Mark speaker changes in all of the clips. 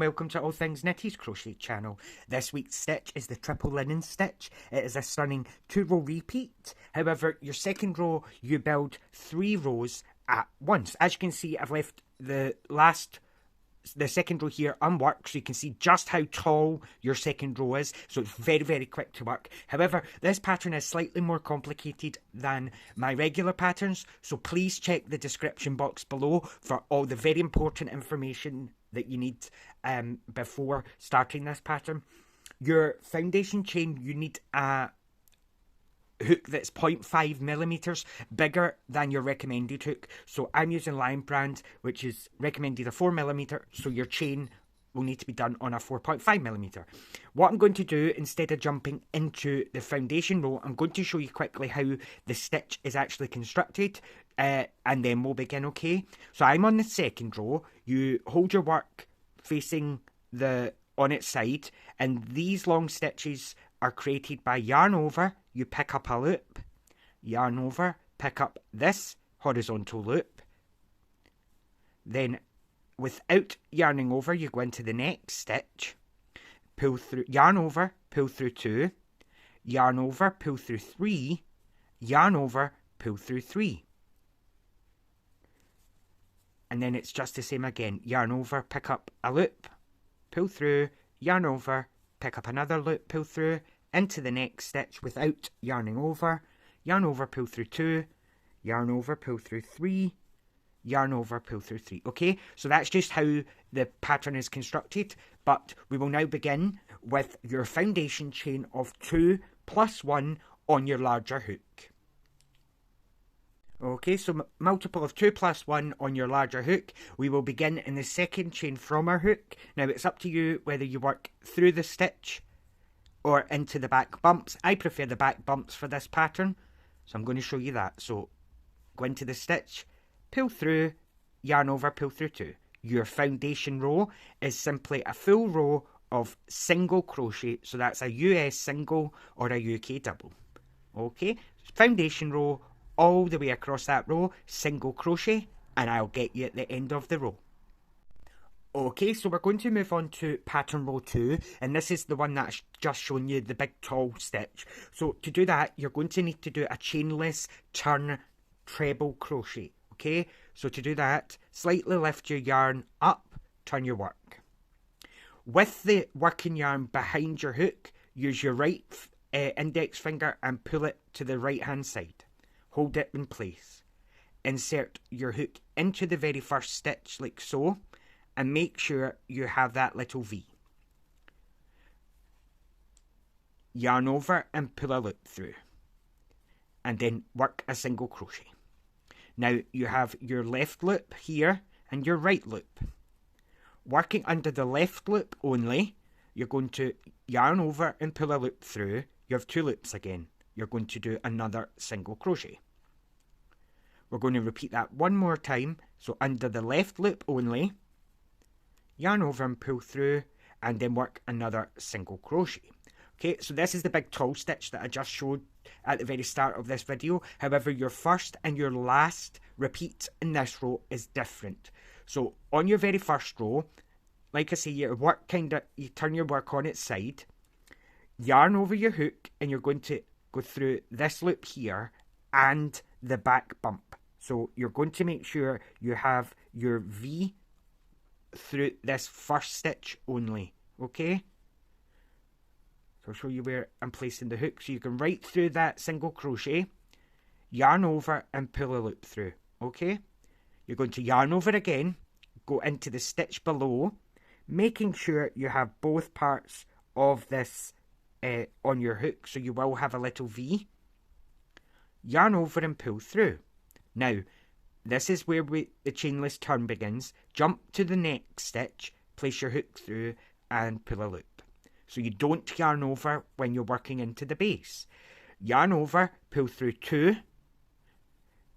Speaker 1: welcome to All Things Knitty's Crochet channel. This week's stitch is the triple linen stitch. It is a stunning 2-row repeat. However, your second row, you build 3 rows at once. As you can see, I've left the second row here unworked, so you can see just how tall your second row is, so it's very quick to work. However, this pattern is slightly more complicated than my regular patterns, so please check the description box below for all the very important information that you need before starting this pattern. Your foundation chain, you need a hook that's 0.5 millimeters bigger than your recommended hook. So I'm using Lion brand, which is recommended a 4 millimeter, so your chain will need to be done on a 4.5 millimeter. What I'm going to do, instead of jumping into the foundation row, I'm going to show you quickly how the stitch is actually constructed, and then we'll begin, okay? So I'm on the second row. You hold your work facing on its side, and these long stitches are created by yarn over. You pick up a loop, yarn over, pick up this horizontal loop. Then, without yarning over, you go into the next stitch, pull through, yarn over, pull through 2, yarn over, pull through 3, yarn over, pull through 3. And then it's just the same again. Yarn over, pick up a loop, pull through, yarn over, pick up another loop, pull through, into the next stitch without yarning over, yarn over, pull through 2, yarn over, pull through 3, yarn over, pull through 3. Okay, so that's just how the pattern is constructed, but we will now begin with your foundation chain of 2 plus 1 on your larger hook. Okay, so multiple of 2 plus 1 on your larger hook. We will begin in the second chain from our hook. Now it's up to you whether you work through the stitch or into the back bumps. I prefer the back bumps for this pattern, so I'm going to show you that. So go into the stitch, pull through, yarn over, pull through 2. Your foundation row is simply a full row of single crochet, so that's a US single or a UK double. Okay, foundation row all the way across that row, single crochet, and I'll get you at the end of the row. Okay, so we're going to move on to pattern row 2, and this is the one that's just shown you the big tall stitch. So to do that, you're going to need to do a chainless turn treble crochet. Okay, so to do that, slightly lift your yarn up, turn your work. With the working yarn behind your hook, use your right index finger and pull it to the right hand side. Hold it in place. Insert your hook into the very first stitch like so, and make sure you have that little V. Yarn over and pull a loop through, and then work a single crochet. Now you have your left loop here and your right loop. Working under the left loop only, you're going to yarn over and pull a loop through. You have 2 loops again. You're going to do another single crochet. We're going to repeat that one more time. So under the left loop only, yarn over and pull through, and then work another single crochet. Okay, so this is the big tall stitch that I just showed at the very start of this video. However, your first and your last repeat in this row is different. So on your very first row, like I say, you turn your work on its side, yarn over your hook, and you're going to go through this loop here and the back bump. So you're going to make sure you have your V through this first stitch only, okay? So I'll show you where I'm placing the hook, so you can right through that single crochet, yarn over and pull a loop through, okay? You're going to yarn over again, go into the stitch below, making sure you have both parts of this on your hook, so you will have a little V. Yarn over and pull through. Now, this is where the chainless turn begins. Jump to the next stitch, place your hook through, and pull a loop. So you don't yarn over when you're working into the base. Yarn over, pull through 2,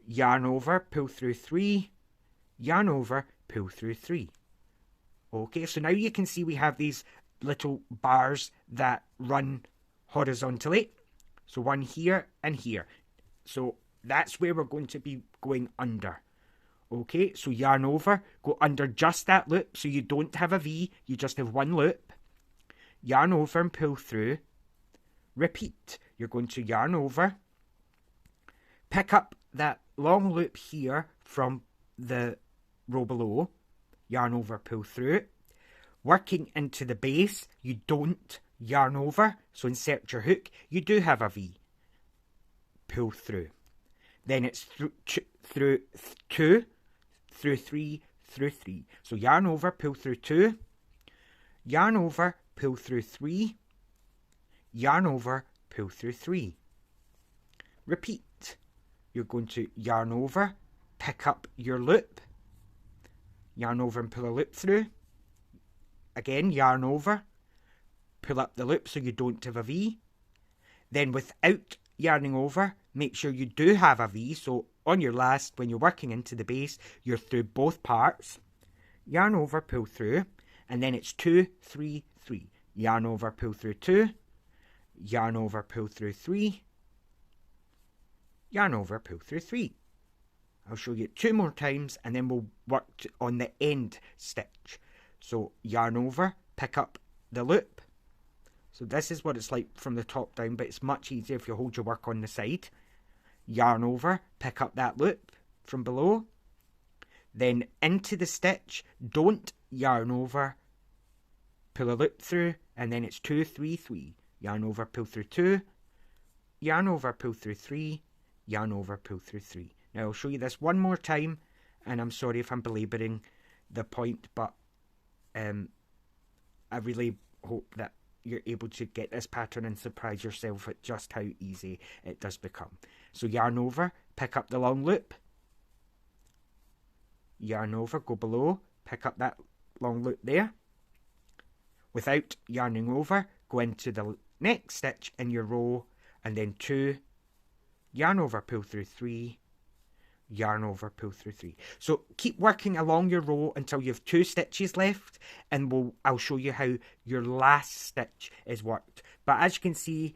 Speaker 1: yarn over, pull through 3, yarn over, pull through 3. Okay, so now you can see we have these little bars that run horizontally. So one here and here. So that's where we're going to be going under. Okay, so yarn over, go under just that loop, so you don't have a V, you just have one loop. Yarn over and pull through. Repeat. You're going to yarn over, pick up that long loop here from the row below, yarn over, pull through. Working into the base, you don't yarn over, so insert your hook, you do have a V. Pull through. Then it's through 2, through 3, through 3. So yarn over, pull through 2, yarn over, pull through 3, yarn over, pull through 3. Repeat. You're going to yarn over, pick up your loop, yarn over and pull a loop through. Again, yarn over, pull up the loop so you don't have a V. Then without yarning over, make sure you do have a V, so on your last, when you're working into the base, you're through both parts. Yarn over, pull through, and then it's 2, 3, 3. Yarn over, pull through 2, yarn over, pull through 3, yarn over, pull through 3. I'll show you 2 more times and then we'll work on the end stitch. So yarn over, pick up the loop. So this is what it's like from the top down, but it's much easier if you hold your work on the side. Yarn over, pick up that loop from below. Then into the stitch, don't yarn over, pull a loop through, and then it's 2, 3, 3. Yarn over, pull through 2, yarn over, pull through 3, yarn over, pull through 3. Now I'll show you this one more time, and I'm sorry if I'm belaboring the point, but I really hope that you're able to get this pattern and surprise yourself at just how easy it does become. So yarn over, pick up the long loop, yarn over, go below, pick up that long loop there. Without yarning over, go into the next stitch in your row, and then 2, yarn over, pull through 3, yarn over, pull through 3. So keep working along your row until you have 2 stitches left, and I'll show you how your last stitch is worked. But as you can see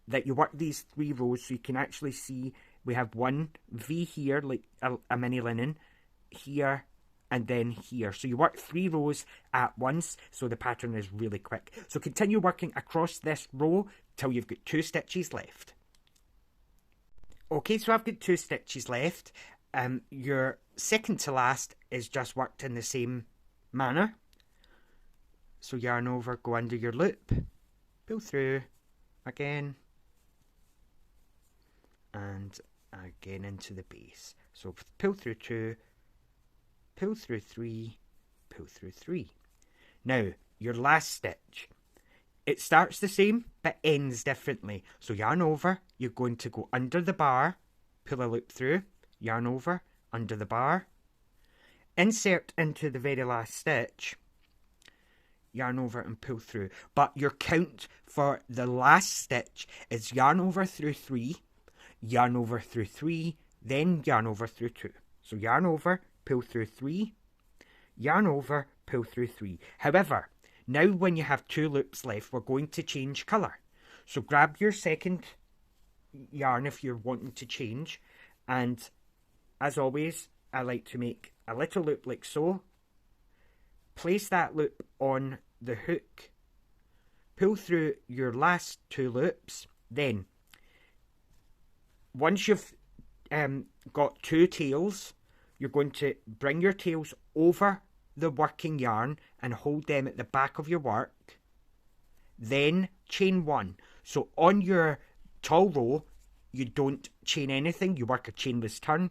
Speaker 1: that you work these 3 rows, so you can actually see we have one V here, like a mini linen, here, and then here. So you work 3 rows at once, so the pattern is really quick. So continue working across this row till you've got 2 stitches left. Okay, so I've got 2 stitches left. Your second to last is just worked in the same manner. So yarn over, go under your loop, pull through, again, and again into the base. So pull through 2, pull through 3, pull through 3. Now, your last stitch. It starts the same, but ends differently. So yarn over, you're going to go under the bar, pull a loop through, yarn over, under the bar, insert into the very last stitch, yarn over and pull through. But your count for the last stitch is yarn over through 3, yarn over through 3, then yarn over through 2. So yarn over, pull through 3, yarn over, pull through 3. However, now when you have 2 loops left, we're going to change colour. So grab your second yarn if you're wanting to change, and as always, I like to make a little loop like so. Place that loop on the hook, pull through your last 2 loops. Then, once you've got 2 tails, you're going to bring your tails over the working yarn and hold them at the back of your work. Then chain 1. So on your tall row, you don't chain anything, you work a chainless turn.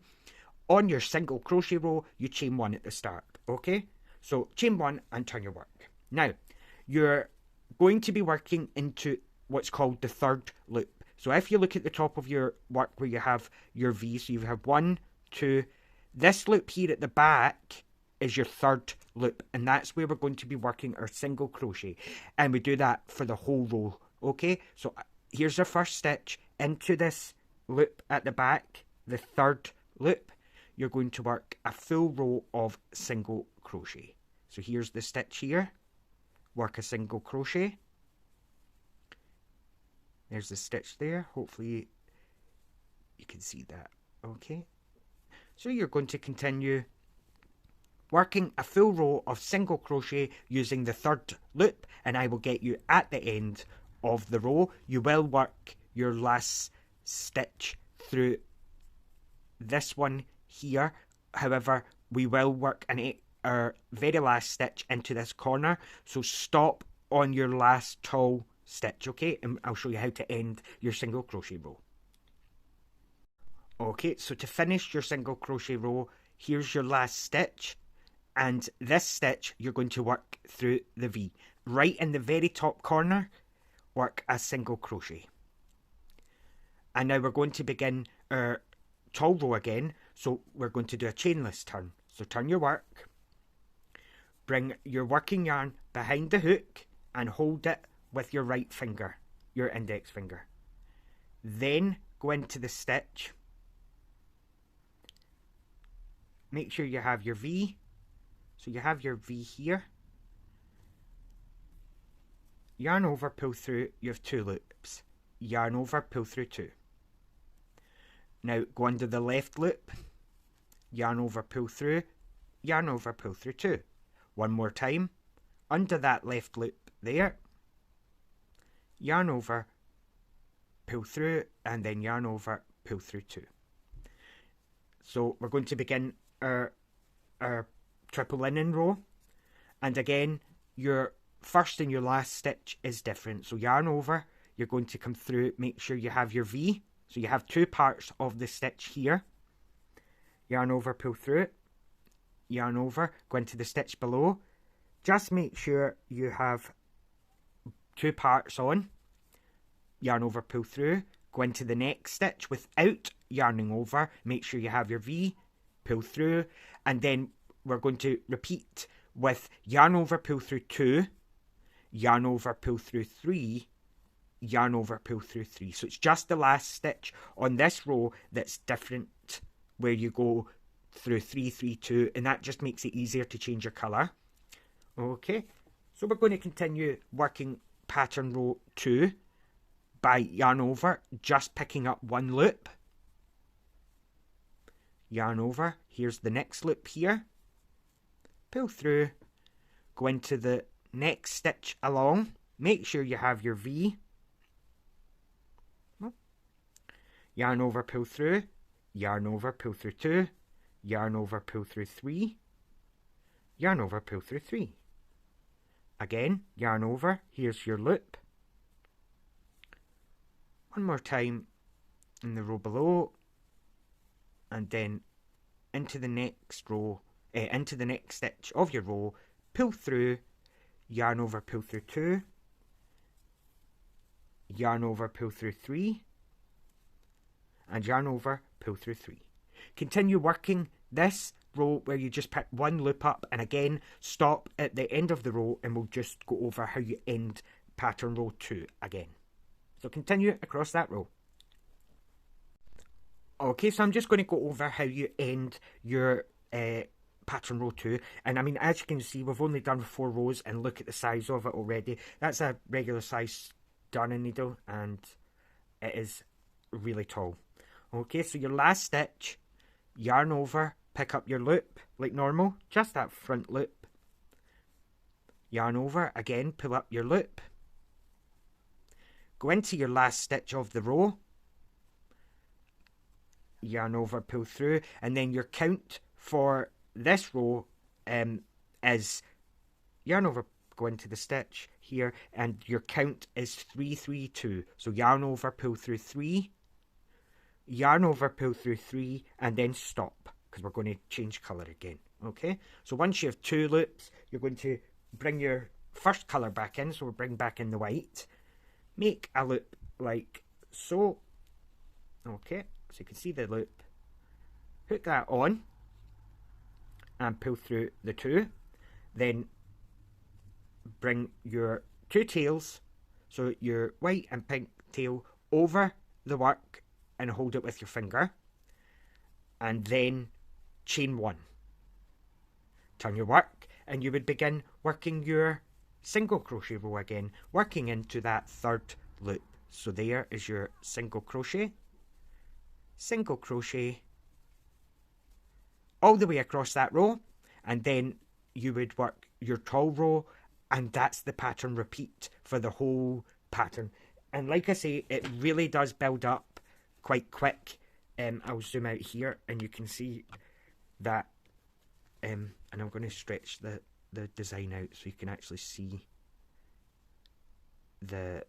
Speaker 1: On your single crochet row, you chain 1 at the start. Okay? So chain 1 and turn your work. Now, you're going to be working into what's called the 3rd loop. So if you look at the top of your work where you have your V, so you have 1, 2, this loop here at the back is your 3rd loop, and that's where we're going to be working our single crochet, and we do that for the whole row. Okay, so here's our first stitch into this loop at the back, the 3rd loop. You're going to work a full row of single crochet. So here's the stitch here, work a single crochet. There's the stitch there, hopefully you can see that. Okay, So you're going to continue working a full row of single crochet using the third loop, and I will get you at the end of the row. You will work your last stitch through this one here. However, we will work our very last stitch into this corner, so stop on your last tall stitch, okay? And I'll show you how to end your single crochet row. Okay, so to finish your single crochet row, here's your last stitch, and this stitch you're going to work through the V. Right in the very top corner, work a single crochet. And now we're going to begin our tall row again, so we're going to do a chainless turn. So turn your work, bring your working yarn behind the hook and hold it with your right finger, your index finger. Then go into the stitch. Make sure you have your V. So you have your V here. Yarn over, pull through, you have 2 loops. Yarn over, pull through 2. Now go under the left loop, yarn over, pull through, yarn over, pull through 2. One more time, under that left loop there, yarn over, pull through, and then yarn over, pull through 2. So we're going to begin our triple linen row, and again your first and your last stitch is different. So yarn over, you're going to come through, make sure you have your V. So you have 2 parts of the stitch here. Yarn over, pull through, yarn over, go into the stitch below. Just make sure you have 2 parts on. Yarn over, pull through, go into the next stitch without yarning over. Make sure you have your V, pull through, and then we're going to repeat with yarn over, pull through 2, yarn over, pull through 3, yarn over, pull through 3. So it's just the last stitch on this row that's different, where you go through 3, 3, 2, and that just makes it easier to change your colour. Okay, so we're going to continue working pattern row 2 by yarn over, just picking up 1 loop. Yarn over, here's the next loop here. Pull through, go into the next stitch along, make sure you have your V. Yarn over, pull through, yarn over, pull through 2, yarn over, pull through 3, yarn over, pull through 3. Again, yarn over, here's your loop. One more time in the row below, and then into the next row, into the next stitch of your row, pull through, yarn over, pull through 2, yarn over, pull through 3, and yarn over, pull through 3. Continue working this row where you just pick 1 loop up, and again stop at the end of the row, and we'll just go over how you end pattern row 2 again. So continue across that row. Okay, so I'm just going to go over how you end your pattern row 2, and I mean, as you can see, we've only done 4 rows, and look at the size of it already. That's a regular size darning needle, and it is really tall. Okay, so your last stitch, yarn over, pick up your loop like normal, just that front loop. Yarn over, again, pull up your loop. Go into your last stitch of the row. Yarn over, pull through, and then your count for this row is yarn over, go into the stitch here, and your count is 3, 3, 2. So yarn over, pull through 3, yarn over, pull through 3, and then stop, because we're going to change colour again. Okay, so once you have 2 loops, you're going to bring your first colour back in, so we'll bring back in the white. Make a loop like so. Okay, so you can see the loop. Hook that on and pull through the 2. Then bring your 2 tails, so your white and pink tail, over the work and hold it with your finger. And then chain 1. Turn your work, and you would begin working your single crochet row again, working into that 3rd loop. So there is your single crochet, all the way across that row, and then you would work your tall row, and that's the pattern repeat for the whole pattern. And like I say, it really does build up quite quick. I'll zoom out here and you can see that, and I'm going to stretch the design out so you can actually see the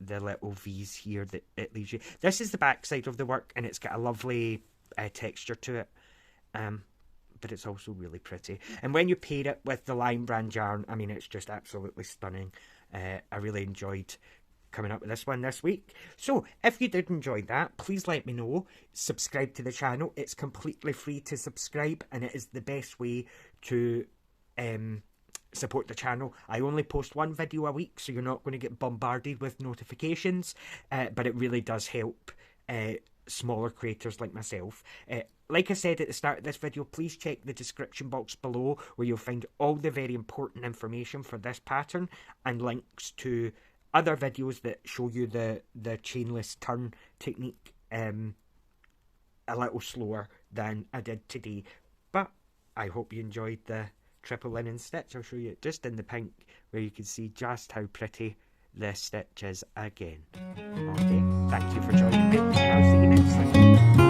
Speaker 1: little V's here that it leaves you. This is the back side of the work, and it's got a lovely texture to it, but it's also really pretty. And when you pair it with the Lion Brand yarn, I mean, it's just absolutely stunning. I really enjoyed coming up with this one this week. So if you did enjoy that, please let me know. Subscribe to the channel. It's completely free to subscribe, and it is the best way to support the channel. I only post one video a week, so you're not going to get bombarded with notifications, but it really does help smaller creators like myself. Like I said at the start of this video, please check the description box below where you'll find all the very important information for this pattern and links to other videos that show you the chainless turn technique a little slower than I did today. But I hope you enjoyed the triple linen stitch. I'll show you it just in the pink where you can see just how pretty the stitch is again. Okay, thank you for joining me, and I'll see you next time.